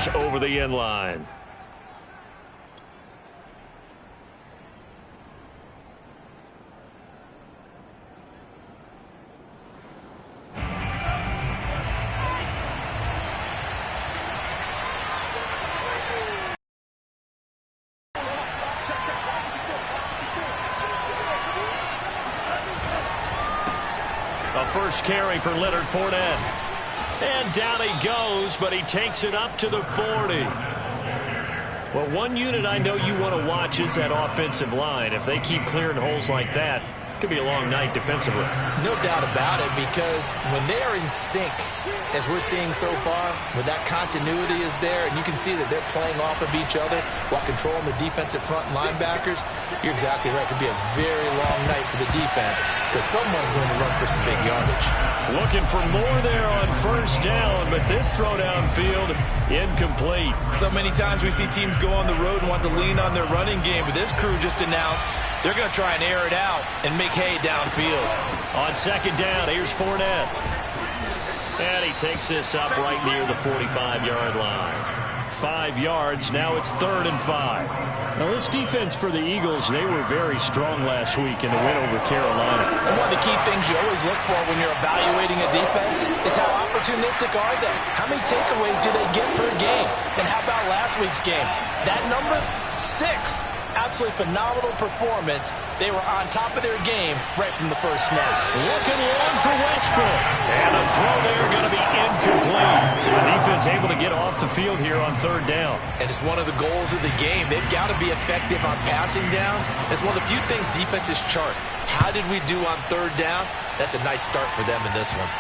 goes over the end line. A first carry for Leonard Fournette. And down he goes, but he takes it up to the 40. Well, one unit I know you want to watch is that offensive line. If they keep clearing holes like that, it could be a long night defensively. No doubt about it, because when they are in sync, as we're seeing so far, when that continuity is there, and you can see that they're playing off of each other while controlling the defensive front linebackers, you're exactly right. It could be a very long night for the defense because someone's going to run for some big yardage. Looking for more there on first down, but this throw downfield incomplete. So many times we see teams go on the road and want to lean on their running game, but this crew just announced they're going to try and air it out and make hay downfield. On second down, here's Fournette. And he takes this up right near the 45-yard line. 5 yards, now it's 3rd and 5. Now this defense for the Eagles, they were very strong last week in the win over Carolina. And one of the key things you always look for when you're evaluating a defense is how opportunistic are they? How many takeaways do they get per game? And how about last week's game? That number, 6. Absolutely phenomenal performance. They were on top of their game right from the first snap. Looking long for Westbrook. And the throw there going to be incomplete. So the defense able to get off the field here on 3rd down. And it's one of the goals of the game. They've got to be effective on passing downs. It's one of the few things defenses chart. How did we do on 3rd down? That's a nice start for them in this one.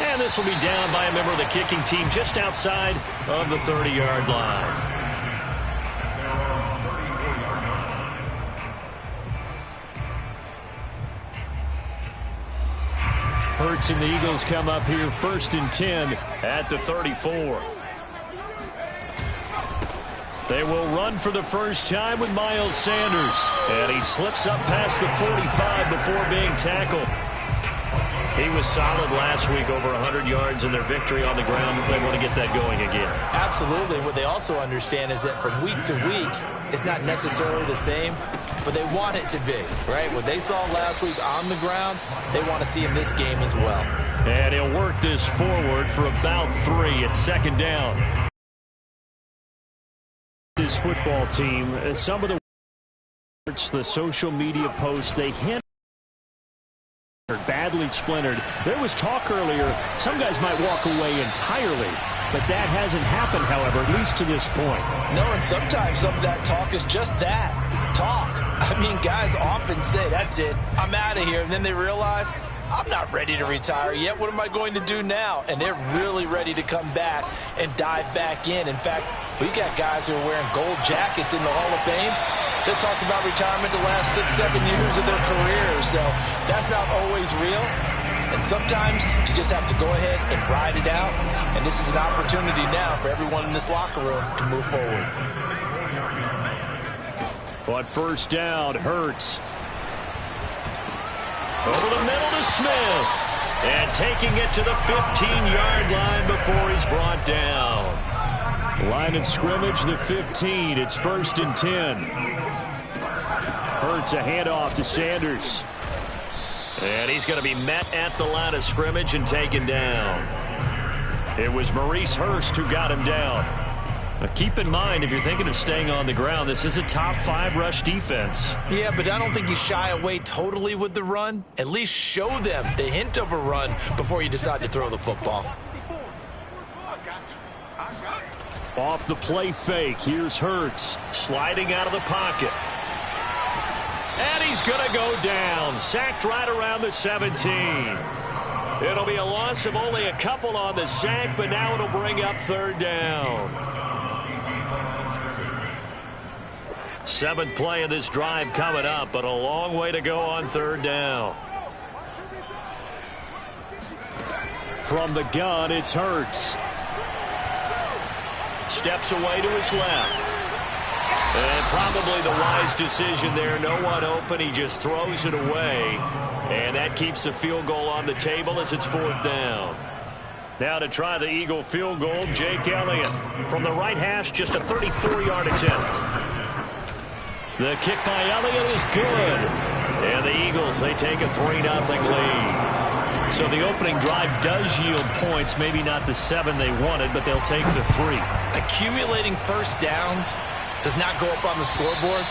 And this will be down by a member of the kicking team just outside of the 30-yard line. Hurts and the Eagles come up here 1st and 10 at the 34. They will run for the first time with Miles Sanders. And he slips up past the 45 before being tackled. He was solid last week, over 100 yards in their victory on the ground. They want to get that going again. Absolutely. What they also understand is that from week to week, it's not necessarily the same, but they want it to be, right? What they saw last week on the ground, they want to see in this game as well. And he'll work this forward for about 3 at 2nd down. This football team, some of the social media posts, they hit badly splintered. There was talk earlier some guys might walk away entirely, but that hasn't happened, however, at least to this point. No, and sometimes some of that talk is just that, talk. I mean, guys often say, that's it, I'm out of here, and then they realize, I'm not ready to retire yet. What am I going to do now? And they're really ready to come back and dive back in. In fact, we got guys who are wearing gold jackets in the Hall of Fame that talked about retirement the last 6-7 years of their careers. So that's not always real. And sometimes you just have to go ahead and ride it out. And this is an opportunity now for everyone in this locker room to move forward. On first down, Hurts. Over the middle to Smith. And taking it to the 15-yard line before he's brought down. Line of scrimmage, the 15. It's 1st and 10. Hurts a handoff to Sanders. And he's going to be met at the line of scrimmage and taken down. It was Maurice Hurst who got him down. Now keep in mind, if you're thinking of staying on the ground, this is a top 5 rush defense. Yeah, but I don't think you shy away totally with the run. At least show them the hint of a run before you decide to throw the football. Off the play fake, here's Hurts sliding out of the pocket. And he's going to go down, sacked right around the 17. It'll be a loss of only a couple on the sack, but now it'll bring up 3rd down. 7th play of this drive coming up, but a long way to go on 3rd down. From the gun, it's Hurts. Steps away to his left. And probably the wise decision there. No one open. He just throws it away. And that keeps the field goal on the table as it's 4th down. Now to try the Eagle field goal, Jake Elliott. From the right hash, just a 34-yard attempt. The kick by Elliott is good. And the Eagles, they take a 3-0 lead. So the opening drive does yield points. Maybe not the 7 they wanted, but they'll take the 3. Accumulating first downs does not go up on the scoreboard,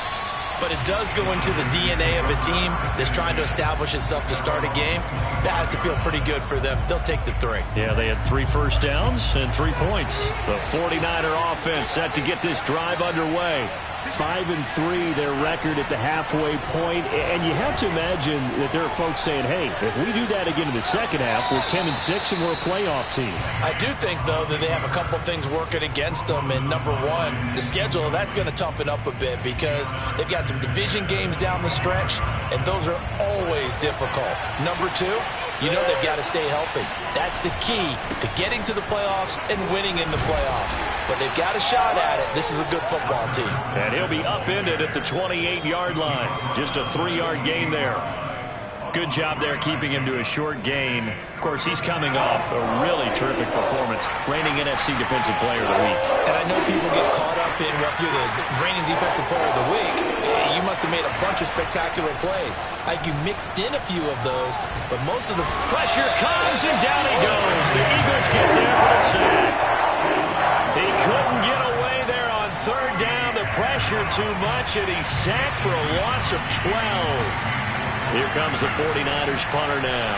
but it does go into the DNA of a team that's trying to establish itself to start a game. That has to feel pretty good for them. They'll take the 3. Yeah, they had 3 first downs and 3 points. The 49er offense set to get this drive underway. 5-3, their record at the halfway point. And you have to imagine that there are folks saying, hey, if we do that again in the second half, we're 10-6 and we're a playoff team. I do think, though, that they have a couple things working against them. And number one, the schedule, that's going to toughen up a bit because they've got some division games down the stretch, and those are always difficult. Number two, you know they've got to stay healthy. That's the key to getting to the playoffs and winning in the playoffs. But they've got a shot at it. This is a good football team. And he'll be upended at the 28-yard line. Just a 3-yard gain there. Good job there keeping him to a short gain. Of course, he's coming off a really terrific performance, reigning NFC Defensive Player of the Week. And I know people get caught up in, well, if you're the reigning Defensive Player of the Week, you must have made a bunch of spectacular plays. I think you mixed in a few of those, but most of the pressure comes, and down he goes. The Eagles get there for the sack. He couldn't get away there on third down. The pressure too much, and he's sacked for a loss of 12. Here comes the 49ers punter now.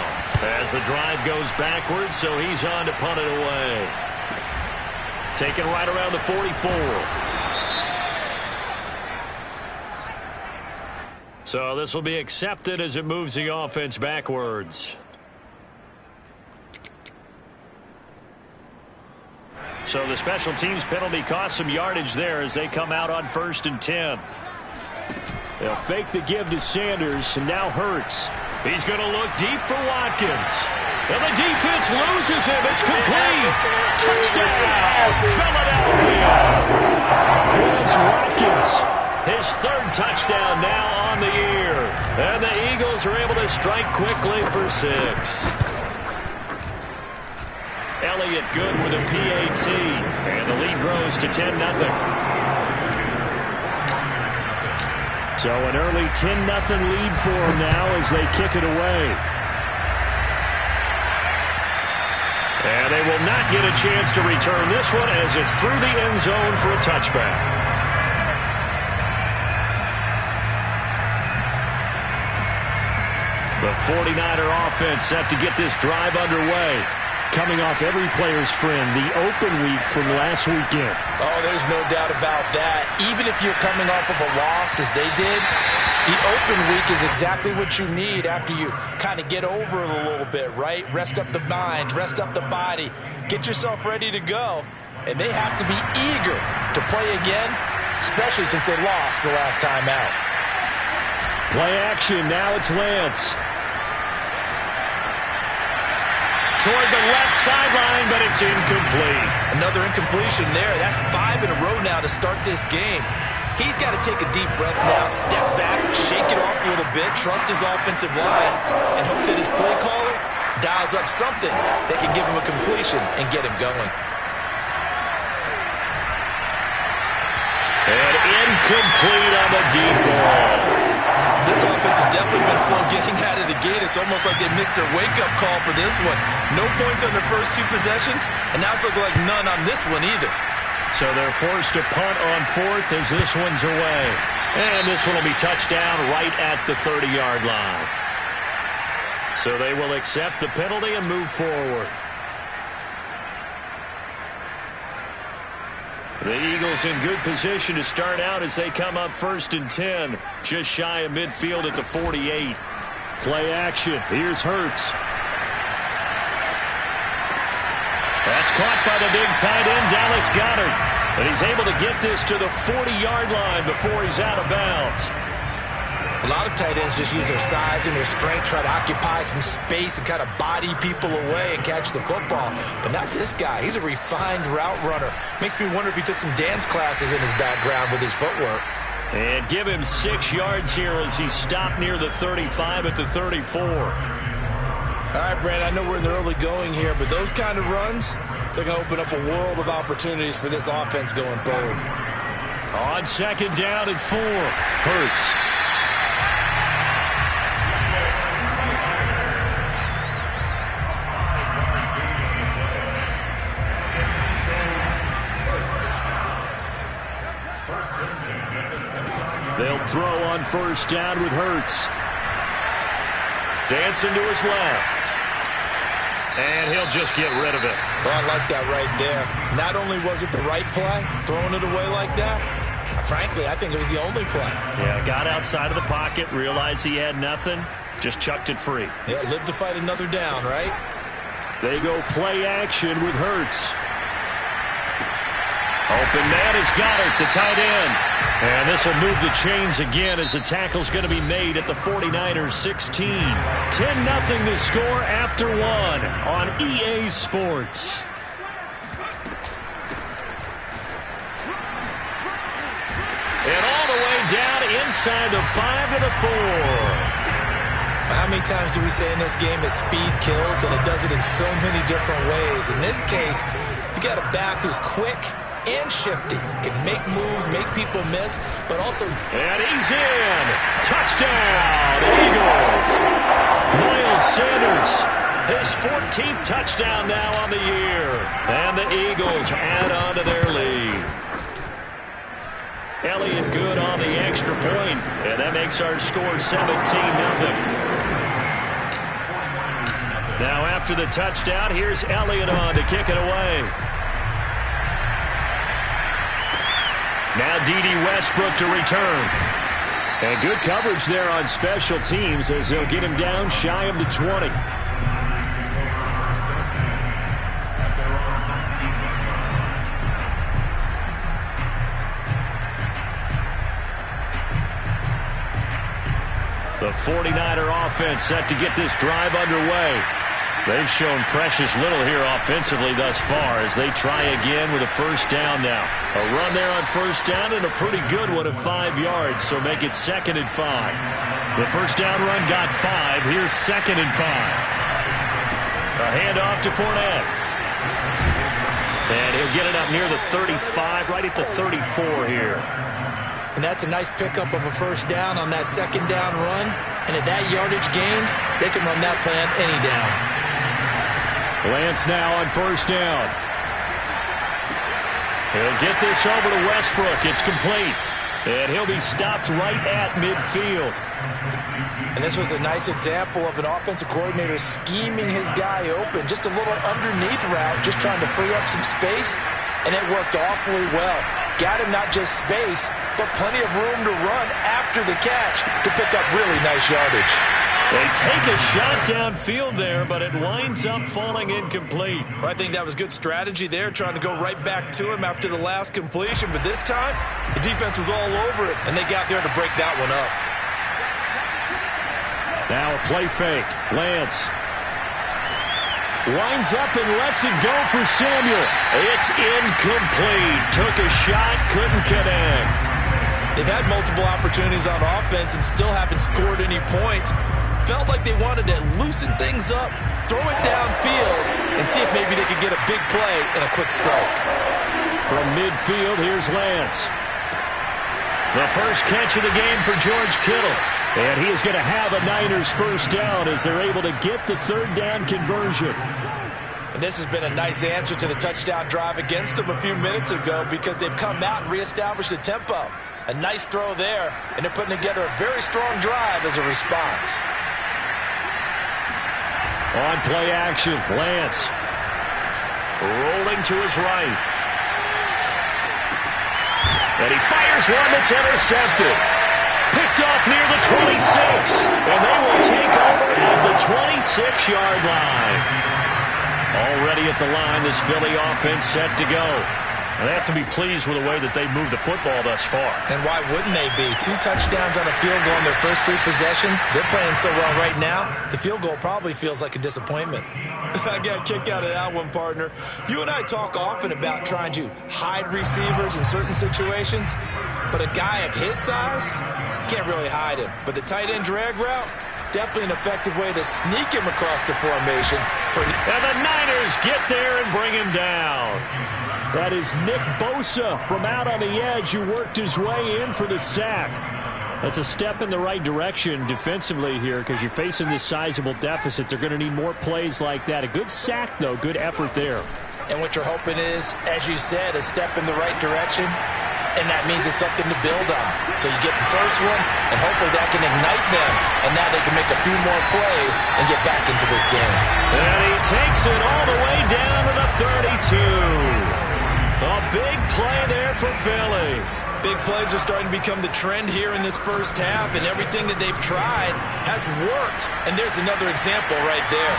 As the drive goes backwards, so he's on to punt it away. Taken right around the 44. So this will be accepted as it moves the offense backwards. So the special teams penalty cost some yardage there as they come out on 1st and 10. They'll fake the give to Sanders, and now Hurts. He's going to look deep for Watkins. And the defense loses him. It's complete. Touchdown, Philadelphia. Chris Watkins, his 3rd touchdown now on the year. And the Eagles are able to strike quickly for 6. Elliott good with a PAT. And the lead grows to 10-0. So an early 10-0 lead for them now as they kick it away. And they will not get a chance to return this one as it's through the end zone for a touchback. The 49er offense set to get this drive underway. Coming off every player's friend, the open week from last weekend. Oh, there's no doubt about that. Even if you're coming off of a loss as they did, the open week is exactly what you need after you kind of get over it a little bit, right? Rest up the mind, rest up the body, get yourself ready to go. And they have to be eager to play again, especially since they lost the last time out. Play action, now it's Lance. Toward the left sideline, but it's incomplete. Another incompletion there. That's 5 in a row now to start this game. He's got to take a deep breath now, step back, shake it off a little bit, trust his offensive line, and hope that his play caller dials up something that can give him a completion and get him going. And incomplete on the deep ball. This offense has definitely been slow getting out of the gate. It's almost like they missed their wake-up call for this one. No points on their first 2 possessions, and now it's looking like none on this one either. So they're forced to punt on 4th as this one's away. And this one will be touchdown right at the 30-yard line. So they will accept the penalty and move forward. The Eagles in good position to start out as they come up 1st and 10. Just shy of midfield at the 48. Play action. Here's Hurts. That's caught by the big tight end, Dallas Goedert. And he's able to get this to the 40-yard line before he's out of bounds. A lot of tight ends just use their size and their strength, try to occupy some space and kind of body people away and catch the football. But not this guy. He's a refined route runner. Makes me wonder if he took some dance classes in his background with his footwork. And give him 6 yards here as he stopped near the 35 at the 34. All right, Brandon, I know we're in the early going here, but those kind of runs, they're going to open up a world of opportunities for this offense going forward. On second down and 4, Hurts. They'll throw on first down with Hurts. Dancing to his left. And he'll just get rid of it. Oh, I like that right there. Not only was it the right play, throwing it away like that, frankly, I think it was the only play. Yeah, got outside of the pocket, realized he had nothing, just chucked it free. Yeah, live to fight another down, right? They go play action with Hurts. Open man has got it, the tight end. And this will move the chains again as the tackle's going to be made at the 49ers 16. 10-0 the score after 1 on EA Sports. And all the way down inside the 5 to the 4. How many times do we say in this game that speed kills, and it does it in so many different ways? In this case, you got a back who's quick and shifty, can make moves, make people miss, but also... And he's in! Touchdown, Eagles! Miles Sanders, his 14th touchdown now on the year. And the Eagles add on to their lead. Elliott good on the extra point, and that makes our score 17-0. Now after the touchdown, here's Elliott on to kick it away. Now D.D. Westbrook to return. And good coverage there on special teams as they'll get him down shy of the 20. The 49er offense set to get this drive underway. They've shown precious little here offensively thus far as they try again with a first down now. A run there on first down and a pretty good one of 5 yards, so make it 2nd and 5. The first down run got 5. Here's 2nd and 5. A handoff to Fournette. And he'll get it up near the 35, right at the 34 here. And that's a nice pickup of a first down on that second down run. And at that yardage gained, they can run that plan any down. Lance now on first down. He'll get this over to Westbrook. It's complete. And he'll be stopped right at midfield. And this was a nice example of an offensive coordinator scheming his guy open. Just a little underneath route, just trying to free up some space. And it worked awfully well. Got him not just space, but plenty of room to run after the catch to pick up really nice yardage. They take a shot downfield there, but it winds up falling incomplete. Well, I think that was good strategy there, trying to go right back to him after the last completion. But this time, the defense was all over it, and they got there to break that one up. Now a play fake. Lance winds up and lets it go for Samuel. It's incomplete. Took a shot, couldn't connect. They've had multiple opportunities on offense and still haven't scored any points. Felt like they wanted to loosen things up, throw it downfield, and see if maybe they could get a big play and a quick strike. From midfield, here's Lance. The first catch of the game for George Kittle. And he is going to have a Niners first down as they're able to get the third down conversion. And this has been a nice answer to the touchdown drive against them a few minutes ago because they've come out and reestablished the tempo. A nice throw there, and they're putting together a very strong drive as a response. On play action, Lance rolling to his right. And he fires one that's intercepted. Picked off near the 26. And they will take over at the 26-yard line. Already at the line, this Philly offense set to go. And they have to be pleased with the way that they moved the football thus far. And why wouldn't they be? 2 touchdowns on a field goal in their first 3 possessions. They're playing so well right now, the field goal probably feels like a disappointment. I got a kick out of that one, partner. You and I talk often about trying to hide receivers in certain situations, but a guy of his size can't really hide him. But the tight end drag route, definitely an effective way to sneak him across the formation. And the Niners get there and bring him down. That is Nick Bosa from out on the edge who worked his way in for the sack. That's a step in the right direction defensively here because you're facing this sizable deficit. They're going to need more plays like that. A good sack, though. Good effort there. And what you're hoping is, as you said, a step in the right direction. And that means it's something to build on. So you get the first one, and hopefully that can ignite them. And now they can make a few more plays and get back into this game. And he takes it all the way down to the 32. A big play there for Philly. Big plays are starting to become the trend here in this first half, and everything that they've tried has worked. And there's another example right there.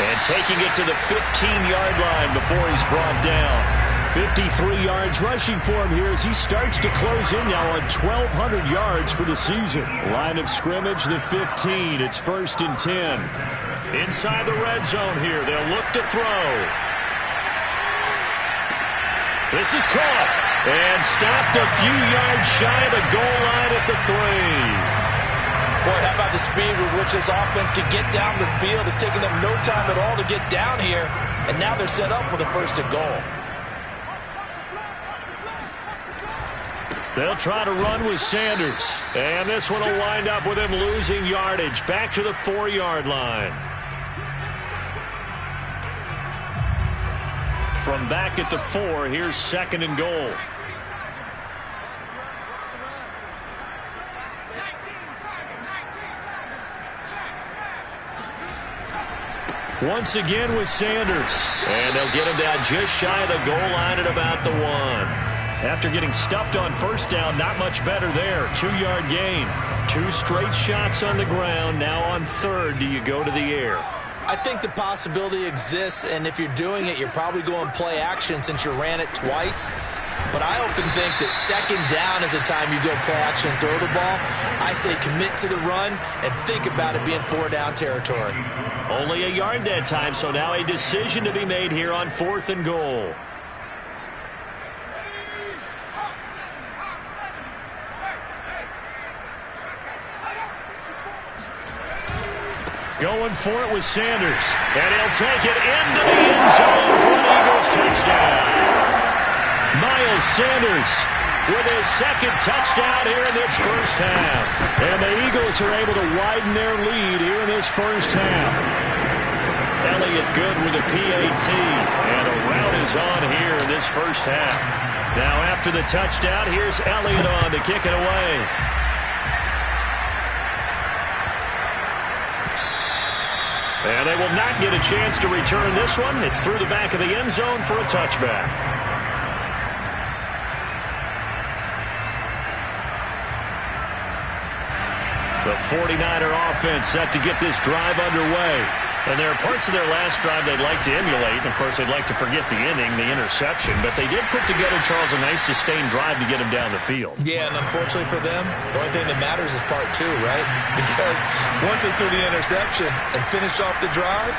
And taking it to the 15-yard line before he's brought down. 53 yards rushing for him here as he starts to close in now on 1,200 yards for the season. Line of scrimmage, the 15. It's 1st and 10. Inside the red zone here. They'll look to throw. This is caught and stopped a few yards shy of the goal line at the 3. Boy, how about the speed with which this offense can get down the field? It's taken them no time at all to get down here, and now they're set up with a 1st and goal. They'll try to run with Sanders. And this one will wind up with him losing yardage. Back to the 4-yard line. From back at the 4, here's 2nd and goal. Once again with Sanders. And they'll get him down just shy of the goal line at about the 1. After getting stuffed on 1st down, not much better there. 2-yard gain. 2 straight shots on the ground. Now on 3rd, do you go to the air? I think the possibility exists, and if you're doing it, you're probably going play action since you ran it twice. But I often think that 2nd down is the time you go play action and throw the ball. I say commit to the run and think about it being 4-down territory. Only a yard that time, so now a decision to be made here on 4th and goal. Going for it with Sanders. And he'll take it into the end zone for an Eagles touchdown. Miles Sanders with his 2nd touchdown here in this first half. And the Eagles are able to widen their lead here in this first half. Elliott good with a PAT. And a rout is on here in this first half. Now after the touchdown, here's Elliott on to kick it away. And they will not get a chance to return this one. It's through the back of the end zone for a touchback. The 49er offense set to get this drive underway. And there are parts of their last drive they'd like to emulate. And, of course, they'd like to forget the inning, the interception. But they did put together, Charles, a nice sustained drive to get him down the field. Yeah, and unfortunately for them, the only thing that matters is part 2, right? Because once they threw the interception and finished off the drive,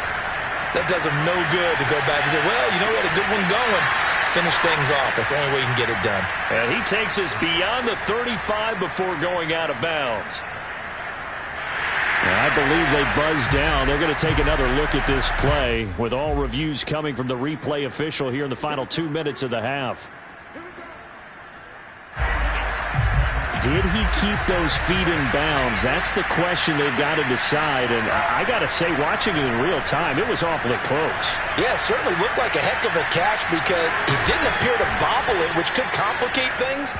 that does them no good to go back and say, well, you know, we had a good one going. Finish things off. That's the only way you can get it done. And he takes us beyond the 35 before going out of bounds. I believe they buzzed down. They're going to take another look at this play with all reviews coming from the replay official here in the final 2 minutes of the half. Did he keep those feet in bounds? That's the question they've got to decide. And I got to say, watching it in real time, it was awfully close. Yeah, it certainly looked like a heck of a catch because he didn't appear to bobble it, which could complicate things.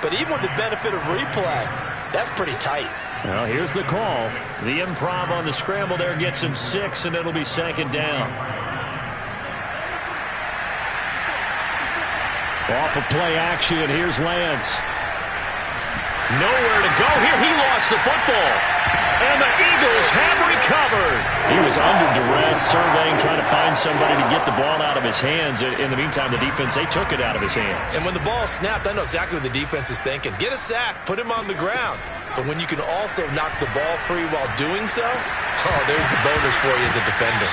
But even with the benefit of replay, that's pretty tight. Well, here's the call. The improv on the scramble there gets him 6, and it'll be 2nd down. Off of play action, here's Lance. Nowhere to go here. He lost the football. And the Eagles have recovered. He was under duress, surveying, trying to find somebody to get the ball out of his hands. In the meantime, the defense, they took it out of his hands. And when the ball snapped, I know exactly what the defense is thinking. Get a sack, put him on the ground. But when you can also knock the ball free while doing so, oh, there's the bonus for you as a defender.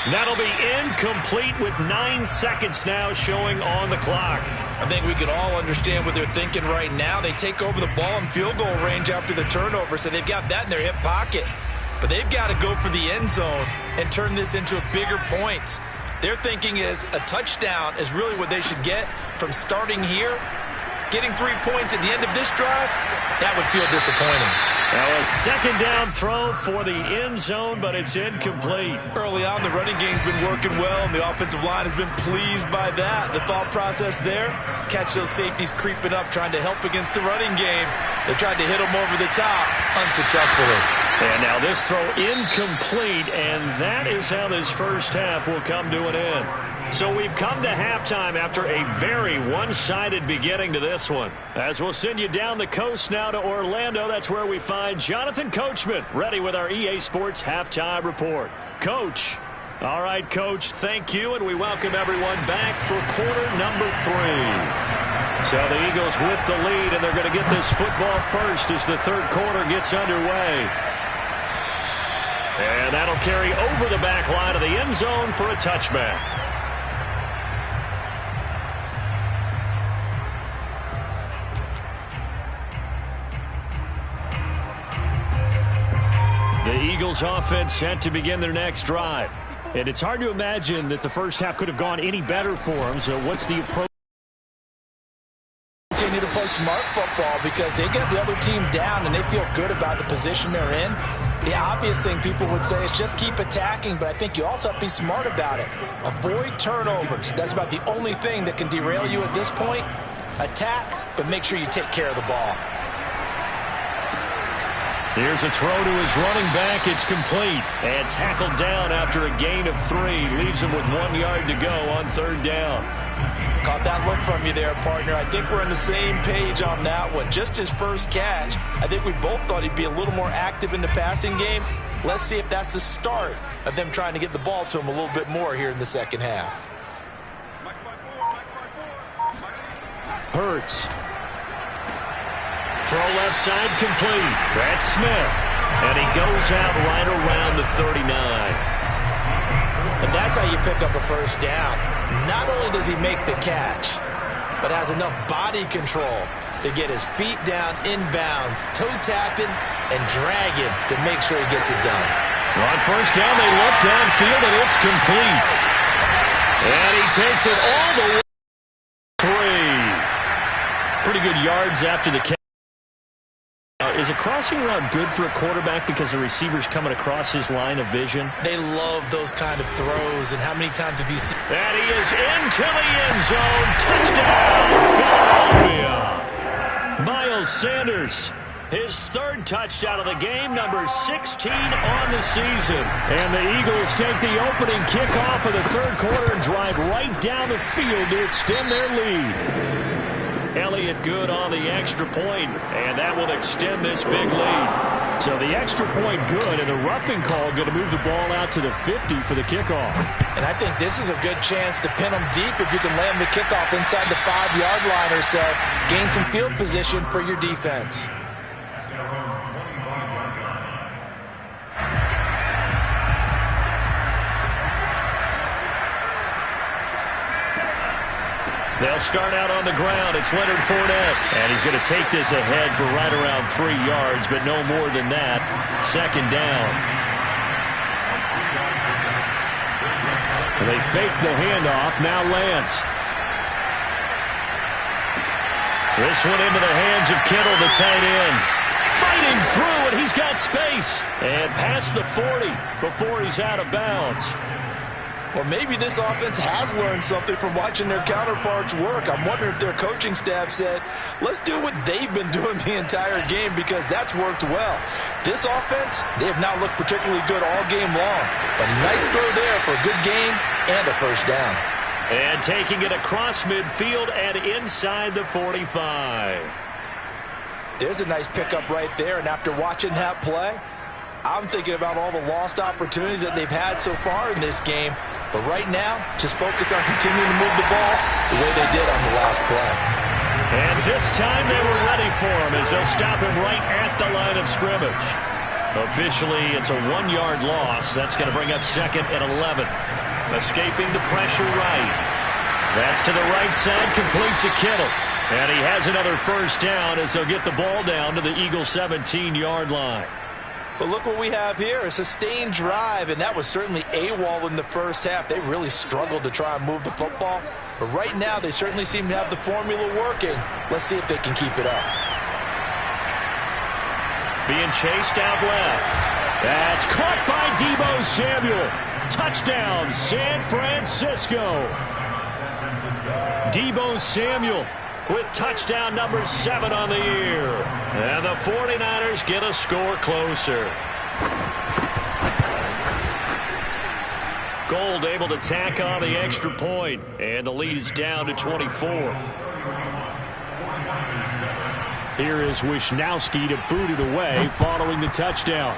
That'll be incomplete with 9 seconds now showing on the clock. I think we can all understand what they're thinking right now. They take over the ball in field goal range after the turnover, so they've got that in their hip pocket. But they've got to go for the end zone and turn this into a bigger point. Their thinking is a touchdown is really what they should get from starting here. Getting 3 points at the end of this drive, that would feel disappointing. Now a second down throw for the end zone, but it's incomplete. Early on, the running game's been working well, and the offensive line has been pleased by that. The thought process there, catch those safeties creeping up, trying to help against the running game. They tried to hit them over the top, unsuccessfully. And now this throw incomplete, and that is how this first half will come to an end. So we've come to halftime after a very one-sided beginning to this one. As we'll send you down the coast now to Orlando, that's where we find Jonathan Coachman ready with our EA Sports Halftime Report. Coach. All right, Coach, thank you, and we welcome everyone back for quarter number 3. So the Eagles with the lead, and they're going to get this football first as the third quarter gets underway. And that'll carry over the back line of the end zone for a touchback. The Eagles offense set to begin their next drive. And it's hard to imagine that the first half could have gone any better for them. So what's the approach? Continue to play smart football because they get the other team down and they feel good about the position they're in. The obvious thing people would say is just keep attacking, but I think you also have to be smart about it. Avoid turnovers. That's about the only thing that can derail you at this point. Attack, but make sure you take care of the ball. Here's a throw to his running back. It's complete. And tackled down after a gain of 3. Leaves him with 1 yard to go on third down. Caught that look from you there, partner. I think we're on the same page on that one. Just his first catch. I think we both thought he'd be a little more active in the passing game. Let's see if that's the start of them trying to get the ball to him a little bit more here in the second half. Hurts. Throw left side complete. That's Smith. And he goes out right around the 39. And that's how you pick up a first down. Not only does he make the catch, but has enough body control to get his feet down inbounds, toe tapping, and dragging to make sure he gets it done. On first down, they look downfield, and it's complete. And he takes it all the way. 3. Pretty good yards after the catch. Is a crossing route good for a quarterback because the receiver's coming across his line of vision? They love those kind of throws, and how many times have you seen? And he is into the end zone. Touchdown, Philadelphia. Miles Sanders, his third touchdown of the game, number 16 on the season. And the Eagles take the opening kickoff of the third quarter and drive right down the field to extend their lead. Elliott good on the extra point, and that will extend this big lead. So the extra point good, and the roughing call going to move the ball out to the 50 for the kickoff. And I think this is a good chance to pin them deep if you can land the kickoff inside the 5-yard line or so. Gain some field position for your defense. They'll start out on the ground. It's Leonard Fournette. And he's going to take this ahead for right around 3 yards, but no more than that. Second down. They fake the handoff. Now Lance. This one into the hands of Kittle, the tight end. Fighting through, and he's got space. And past the 40 before he's out of bounds. Well, maybe this offense has learned something from watching their counterparts work. I'm wondering if their coaching staff said, let's do what they've been doing the entire game because that's worked well. This offense, they have not looked particularly good all game long. But a nice throw there for a good game and a first down. And taking it across midfield and inside the 45. There's a nice pickup right there, and after watching that play, I'm thinking about all the lost opportunities that they've had so far in this game. But right now, just focus on continuing to move the ball the way they did on the last play. And this time they were ready for him as they'll stop him right at the line of scrimmage. Officially, it's a 1-yard loss. That's going to bring up second and 11. Escaping the pressure right. That's to the right side, complete to Kittle. And he has another first down as they'll get the ball down to the Eagles' 17-yard line. But look what we have here, a sustained drive, and that was certainly AWOL in the first half. They really struggled to try and move the football. But right now, they certainly seem to have the formula working. Let's see if they can keep it up. Being chased out left. That's caught by Deebo Samuel. Touchdown, San Francisco. Deebo Samuel with touchdown number 7 on the year. And the 49ers get a score closer. Gold able to tack on the extra point, and the lead is down to 24. Here is Wisnowski to boot it away following the touchdown.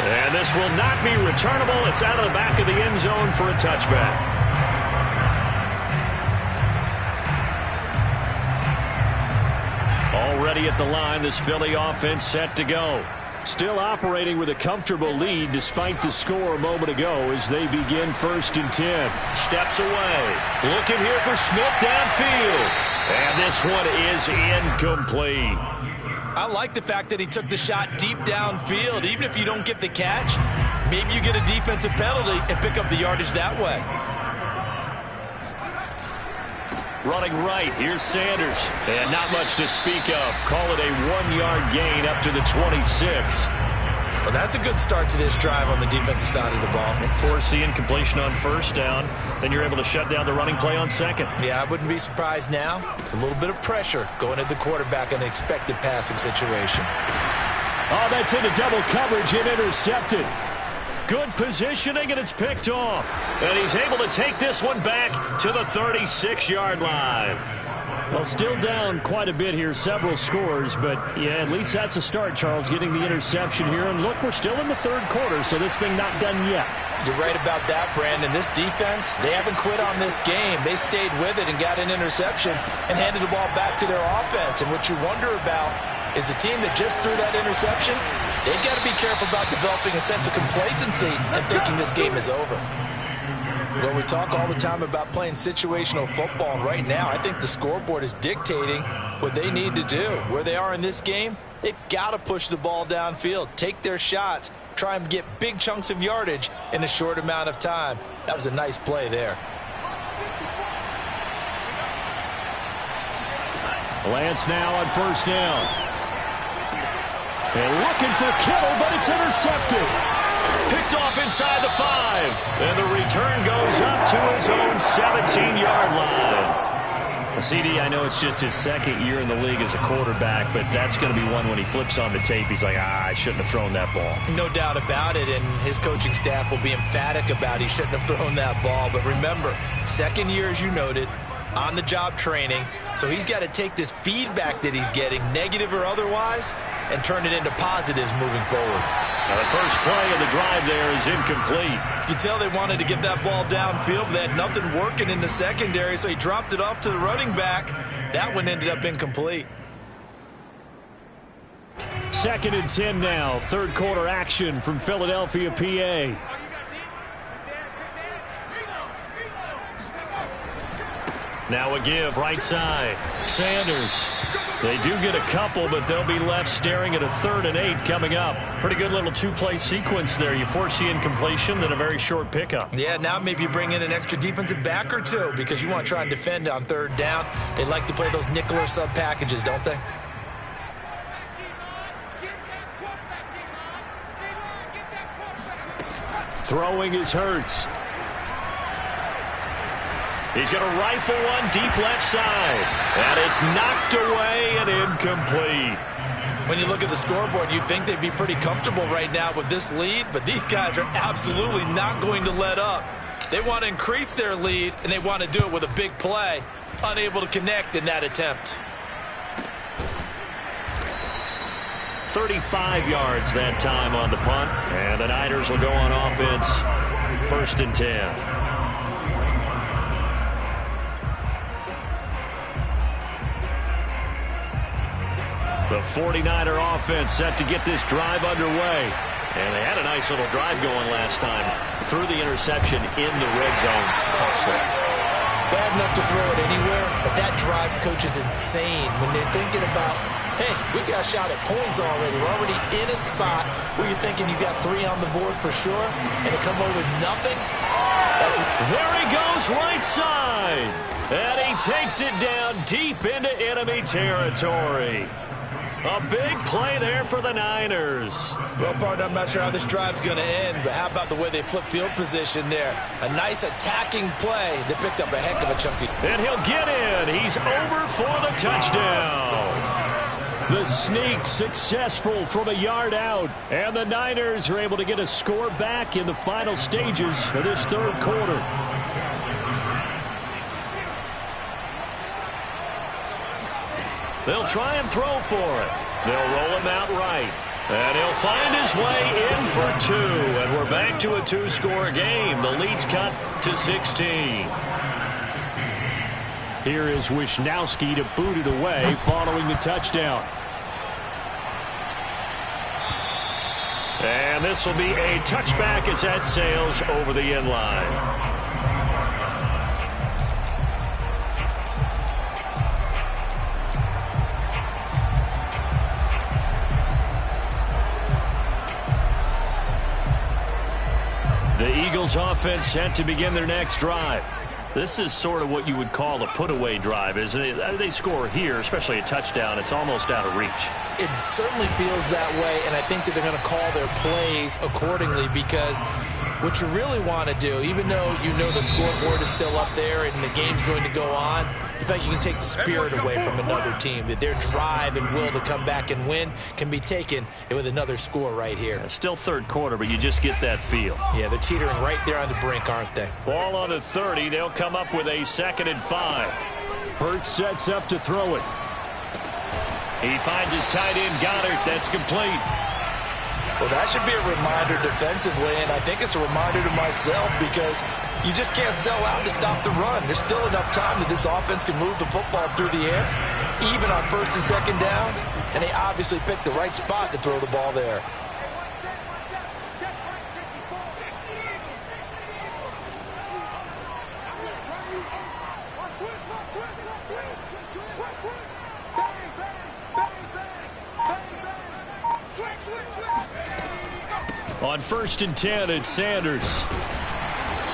And this will not be returnable. It's out of the back of the end zone for a touchback. Already at the line, this Philly offense set to go. Still operating with a comfortable lead despite the score a moment ago as they begin 1st and 10. Steps away. Looking here for Smith downfield. And this one is incomplete. I like the fact that he took the shot deep downfield. Even if you don't get the catch, maybe you get a defensive penalty and pick up the yardage that way. Running right, here's Sanders. And not much to speak of. Call it a 1-yard gain up to the 26. Well, that's a good start to this drive on the defensive side of the ball. Force the incompletion on first down. Then you're able to shut down the running play on second. Yeah, I wouldn't be surprised now. A little bit of pressure going at the quarterback in an expected passing situation. Oh, that's into double coverage and intercepted. Good positioning, and it's picked off. And he's able to take this one back to the 36-yard line. Well, still down quite a bit here, several scores, but yeah, at least that's a start, Charles, getting the interception here. And look, we're still in the third quarter, so this thing not done yet. You're right about that, Brandon. This defense, they haven't quit on this game. They stayed with it and got an interception and handed the ball back to their offense. And what you wonder about is the team that just threw that interception, they've got to be careful about developing a sense of complacency and thinking this game is over. Well, we talk all the time about playing situational football, and right now I think the scoreboard is dictating what they need to do. Where they are in this game, they've got to push the ball downfield, take their shots, try and get big chunks of yardage in a short amount of time. That was a nice play there. Lance now on first down. And looking for Kittle, but it's intercepted. Picked off inside the 5. And the return goes up to his own 17-yard line. CD, I know it's just his second year in the league as a quarterback, but that's going to be one when he flips on the tape. He's like, I shouldn't have thrown that ball. No doubt about it, and his coaching staff will be emphatic about he shouldn't have thrown that ball. But remember, second year, as you noted, on-the-job training, so he's got to take this feedback that he's getting, negative or otherwise, and turn it into positives moving forward. Now the first play of the drive there is incomplete. You can tell they wanted to get that ball downfield, but they had nothing working in the secondary, so he dropped it off to the running back. That one ended up incomplete. 2nd and 10 now. Third quarter action from Philadelphia, PA. Now a give right side. Sanders. They do get a couple, but they'll be left staring at a 3rd and 8 coming up. Pretty good little 2-play sequence there. You force the incompletion, then a very short pickup. Yeah, now maybe you bring in an extra defensive back or two because you want to try and defend on 3rd down. They like to play those nickel or sub packages, don't they? Throwing is Hurts. He's going to rifle one deep left side. And it's knocked away and incomplete. When you look at the scoreboard, you'd think they'd be pretty comfortable right now with this lead, but these guys are absolutely not going to let up. They want to increase their lead, and they want to do it with a big play. Unable to connect in that attempt. 35 yards that time on the punt. And the Niners will go on offense. 1st and 10. The 49er offense set to get this drive underway. And they had a nice little drive going last time. Threw the interception in the red zone. Costly. Bad enough to throw it anywhere, but that drives coaches insane when they're thinking about, hey, we got a shot at points already. We're already in a spot where you're thinking you got 3 on the board for sure, and to come away with nothing. There he goes, right side. And he takes it down deep into enemy territory. A big play there for the Niners. Well, partner, I'm not sure how this drive's going to end, but how about the way they flip field position there? A nice attacking play. They picked up a heck of a chunky. And he'll get in. He's over for the touchdown. The sneak successful from a yard out. And the Niners are able to get a score back in the final stages of this third quarter. They'll try and throw for it. They'll roll him out right. And he'll find his way in for 2. And we're back to a 2-score game. The lead's cut to 16. Here is Wisnowski to boot it away following the touchdown. And this will be a touchback as that sails over the end line. The Eagles offense set to begin their next drive. This is sort of what you would call a put-away drive, isn't it? They score here, especially a touchdown. It's almost out of reach. It certainly feels that way, and I think that they're going to call their plays accordingly because what you really want to do, even though you know the scoreboard is still up there and the game's going to go on, you think you can take the spirit away from another team, that their drive and will to come back and win can be taken with another score right here. It's still third quarter, but you just get that feel. Yeah, they're teetering right there on the brink, aren't they? Ball on the 30. They'll come up with a 2nd and 5. Hurts sets up to throw it. He finds his tight end, Goddard. That's complete. Well, that should be a reminder defensively, and I think it's a reminder to myself because you just can't sell out to stop the run. There's still enough time that this offense can move the football through the air, even on 1st and 2nd downs, and they obviously picked the right spot to throw the ball there. On 1st and 10, it's Sanders.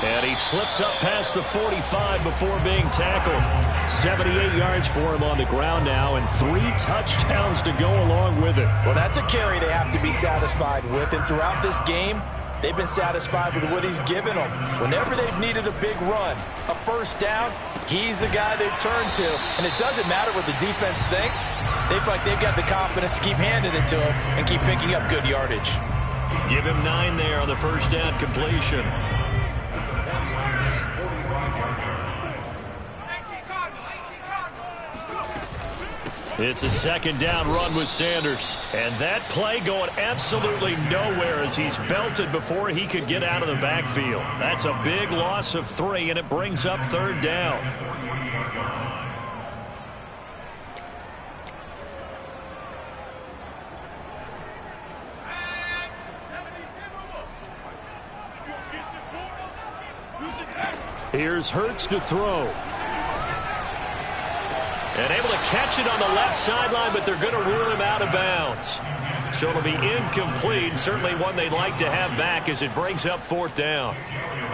And he slips up past the 45 before being tackled. 78 yards for him on the ground now, and 3 touchdowns to go along with it. Well, that's a carry they have to be satisfied with, and throughout this game, they've been satisfied with what he's given them. Whenever they've needed a big run, a 1st down, he's the guy they've turned to. And it doesn't matter what the defense thinks. They feel like they've got the confidence to keep handing it to him and keep picking up good yardage. Give him 9 there on the 1st down completion. It's a 2nd down run with Sanders. And that play going absolutely nowhere as he's belted before he could get out of the backfield. That's a big loss of 3, and it brings up 3rd down. Here's Hurts to throw. And able to catch it on the left sideline, but they're going to rule him out of bounds. So it'll be incomplete. Certainly one they'd like to have back as it brings up 4th down.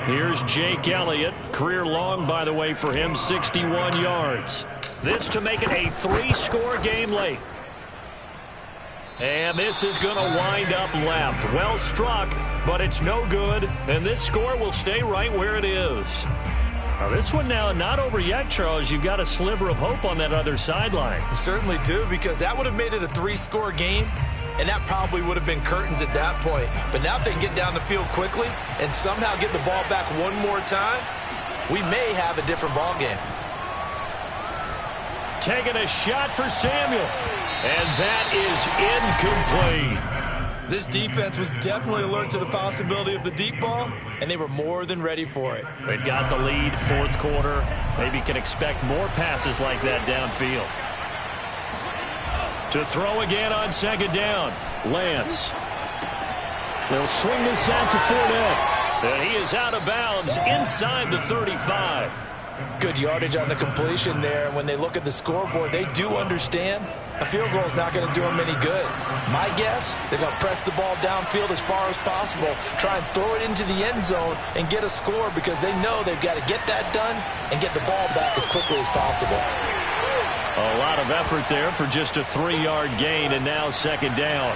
Here's Jake Elliott. Career long, by the way, for him, 61 yards. This to make it a 3-score game late. And this is going to wind up left. Well struck, but it's no good. And this score will stay right where it is. Now this one now not over yet, Charles. You've got a sliver of hope on that other sideline. You certainly do, because that would have made it a 3-score game, and that probably would have been curtains at that point. But now if they can get down the field quickly and somehow get the ball back one more time, we may have a different ball game. Taking a shot for Samuel. And that is incomplete. This defense was definitely alert to the possibility of the deep ball, and they were more than ready for it. They've got the lead, 4th quarter. Maybe can expect more passes like that downfield. To throw again on 2nd down, Lance. They'll swing this out to Fournette. And he is out of bounds inside the 35. Good yardage on the completion there. When they look at the scoreboard, they do understand a field goal is not going to do them any good. My guess, they're going to press the ball downfield as far as possible, try and throw it into the end zone and get a score because they know they've got to get that done and get the ball back as quickly as possible. A lot of effort there for just a 3-yard gain, and now second down.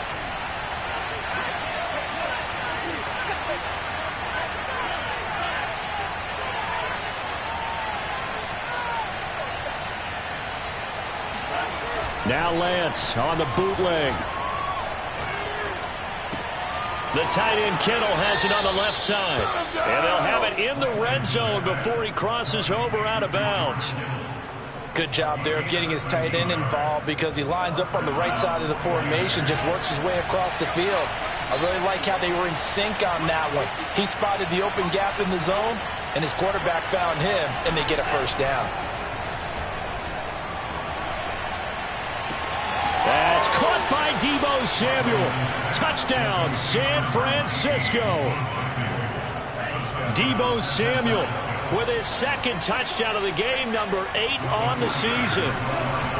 Now Lance on the bootleg. The tight end Kittle has it on the left side. And they'll have it in the red zone before he crosses over out of bounds. Good job there of getting his tight end involved because he lines up on the right side of the formation, just works his way across the field. I really like how they were in sync on that one. He spotted the open gap in the zone, and his quarterback found him, and they get a first down. That's caught by Deebo Samuel. Touchdown, San Francisco. Deebo Samuel with his second touchdown of the game, number 8 on the season.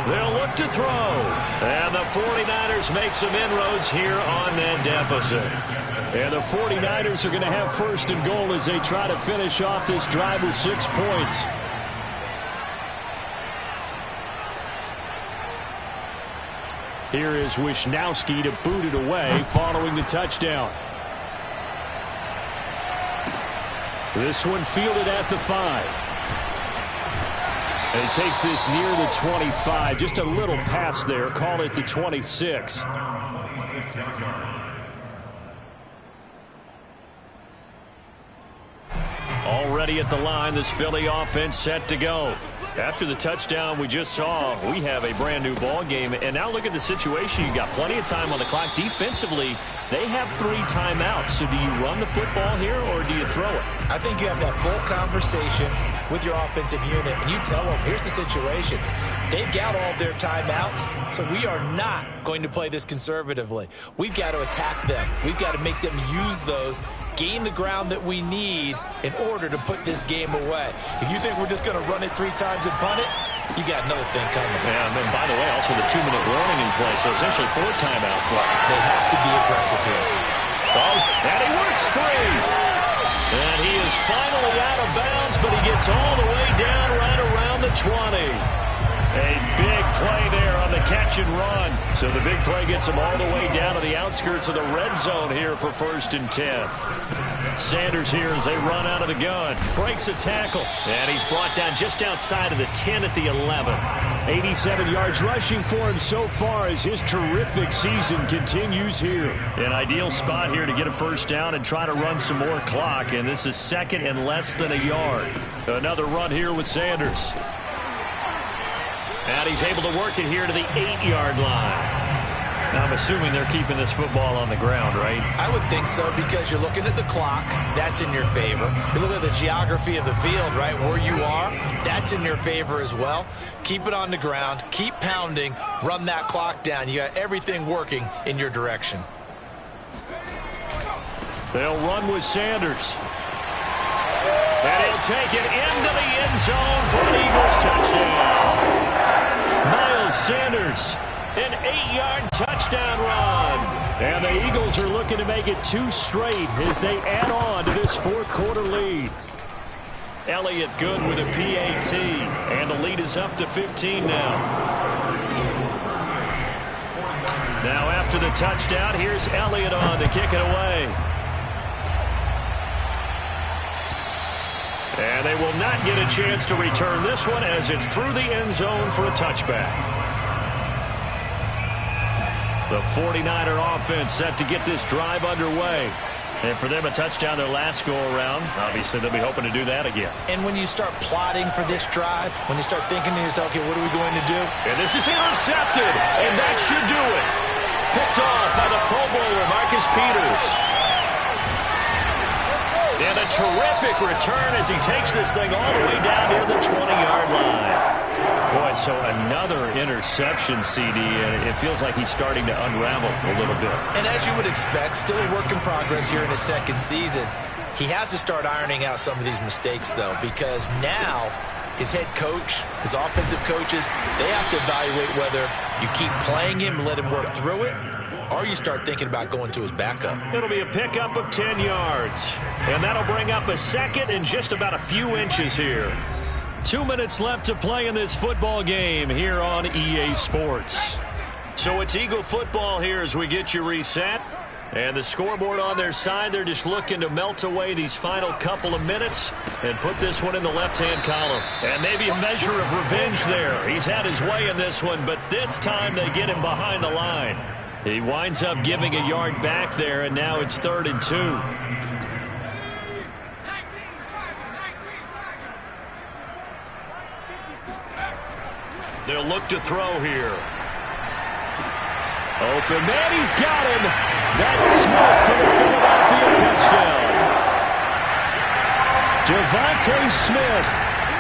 They'll look to throw. And the 49ers make some inroads here on that deficit. And the 49ers are going to have first and goal as they try to finish off this drive with 6 points. Here is Wisnowski to boot it away following the touchdown. This one fielded at the 5. And he takes this near the 25. Just a little pass there. Call it the 26. Already at the line, this Philly offense set to go. After the touchdown we just saw, we have a brand new ball game. And now look at the situation. You got plenty of time on the clock. Defensively, they have 3 timeouts. So do you run the football here or do you throw it? I think you have that full conversation with your offensive unit, and you tell them, here's the situation. They've got all their timeouts, so we are not going to play this conservatively. We've got to attack them. We've got to make them use those, gain the ground that we need in order to put this game away. If you think we're just going to run it 3 times and punt it, you got another thing coming. Yeah, and then, by the way, also the 2-minute warning in play, so essentially 4 timeouts left. They have to be aggressive here. And he works free. And he is finally out of bounds, but he gets all the way down right around the 20. A big play there on the catch and run. So the big play gets him all the way down to the outskirts of the red zone here for 1st and 10. Sanders here as they run out of the gun. Breaks a tackle. And he's brought down just outside of the 10 at the 11. 87 yards rushing for him so far as his terrific season continues here. An ideal spot here to get a first down and try to run some more clock. And this is 2nd and less than a yard. Another run here with Sanders. And he's able to work it here to the 8-yard line. I'm assuming they're keeping this football on the ground, right? I would think so, because you're looking at the clock. That's in your favor. You look at the geography of the field, right, where you are. That's in your favor as well. Keep it on the ground. Keep pounding. Run that clock down. You got everything working in your direction. They'll run with Sanders. And he'll take it into the end zone for an Eagles touchdown. Miles Sanders, an 8-yard touchdown run. And the Eagles are looking to make it 2 straight as they add on to this 4th quarter lead. Elliott good with a PAT. And the lead is up to 15 now. Now after the touchdown, here's Elliott on to kick it away. And they will not get a chance to return this one as it's through the end zone for a touchback. The 49er offense set to get this drive underway. And for them, a touchdown their last go-around. Obviously, they'll be hoping to do that again. And when you start plotting for this drive, when you start thinking to yourself, okay, what are we going to do? And this is intercepted, and that should do it. Picked off by the Pro Bowler, Marcus Peters. And a terrific return as he takes this thing all the way down near the 20-yard line. Boy, So another interception, CD, and it feels like he's starting to unravel a little bit. And as you would expect, still a work in progress here in his second season. He has to start ironing out some of these mistakes, though, because now his head coach, his offensive coaches, they have to evaluate whether you keep playing him and let him work through it, or you start thinking about going to his backup. It'll be a pickup of 10 yards. And that'll bring up a second and just about a few inches here. 2 minutes left to play in this football game here on EA Sports. So it's Eagle football here as we get you reset. And the scoreboard on their side, they're just looking to melt away these final couple of minutes and put this one in the left-hand column. And maybe a measure of revenge there. He's had his way in this one, but this time they get him behind the line. He winds up giving a yard back there, and now it's 3rd and 2. They'll look to throw here. Open man, he's got him. That's Smith for the Philadelphia touchdown. Devontae Smith,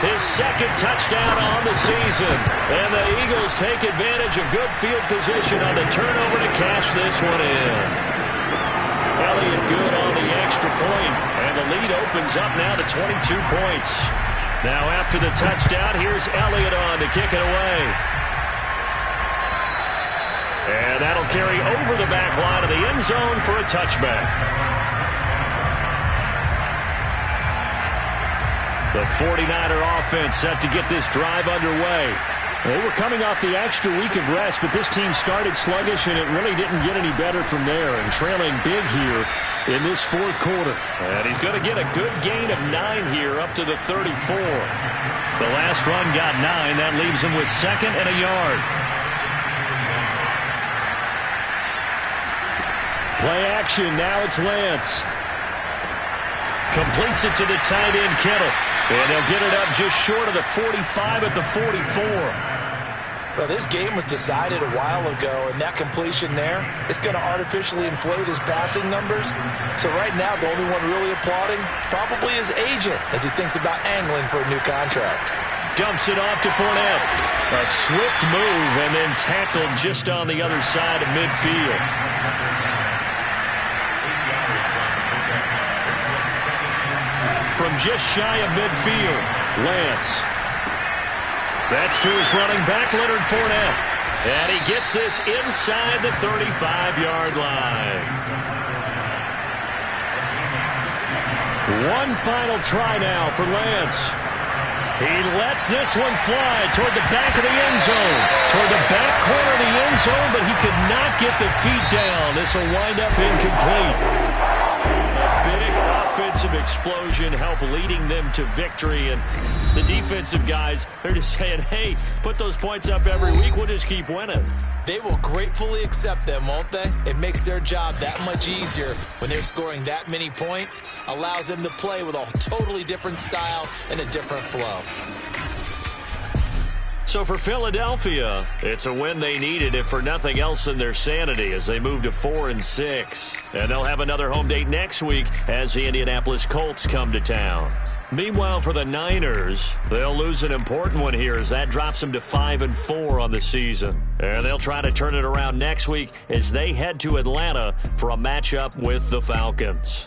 his second touchdown on the season. And the Eagles take advantage of good field position on the turnover to cash this one in. Elliott good on the extra point, and the lead opens up now to 22 points. Now after the touchdown, here's Elliott on to kick it away. And that'll carry over the back line of the end zone for a touchback. The 49er offense set to get this drive underway. They were coming off the extra week of rest, but this team started sluggish, and it really didn't get any better from there, and trailing big here in this fourth quarter. And he's going to get a good gain of 9 here up to the 34. The last run got 9. That leaves him with 2nd and a yard. Play action, now it's Lance. Completes it to the tight end, Kittle. And they'll get it up just short of the 45 at the 44. Well, this game was decided a while ago, and that completion there, it's going to artificially inflate his passing numbers. So right now, the only one really applauding probably his agent as he thinks about angling for a new contract. Dumps it off to Fournette. A swift move and then tackled just on the other side of midfield. From just shy of midfield, Lance. That's to his running back, Leonard Fournette. And he gets this inside the 35-yard line. One final try now for Lance. He lets this one fly toward the back of the end zone. Toward the back corner of the end zone, but he could not get the feet down. This will wind up incomplete. A big offensive explosion helped leading them to victory. And the defensive guys, they're just saying, hey, put those points up every week. We'll just keep winning. They will gratefully accept them, won't they? It makes their job that much easier when they're scoring that many points. Allows them to play with a totally different style and a different flow. So for Philadelphia, it's a win they needed, if for nothing else than their sanity, as they move to 4-6. And they'll have another home date next week as the Indianapolis Colts come to town. Meanwhile, for the Niners, they'll lose an important one here as that drops them to 5-4 on the season. And they'll try to turn it around next week as they head to Atlanta for a matchup with the Falcons.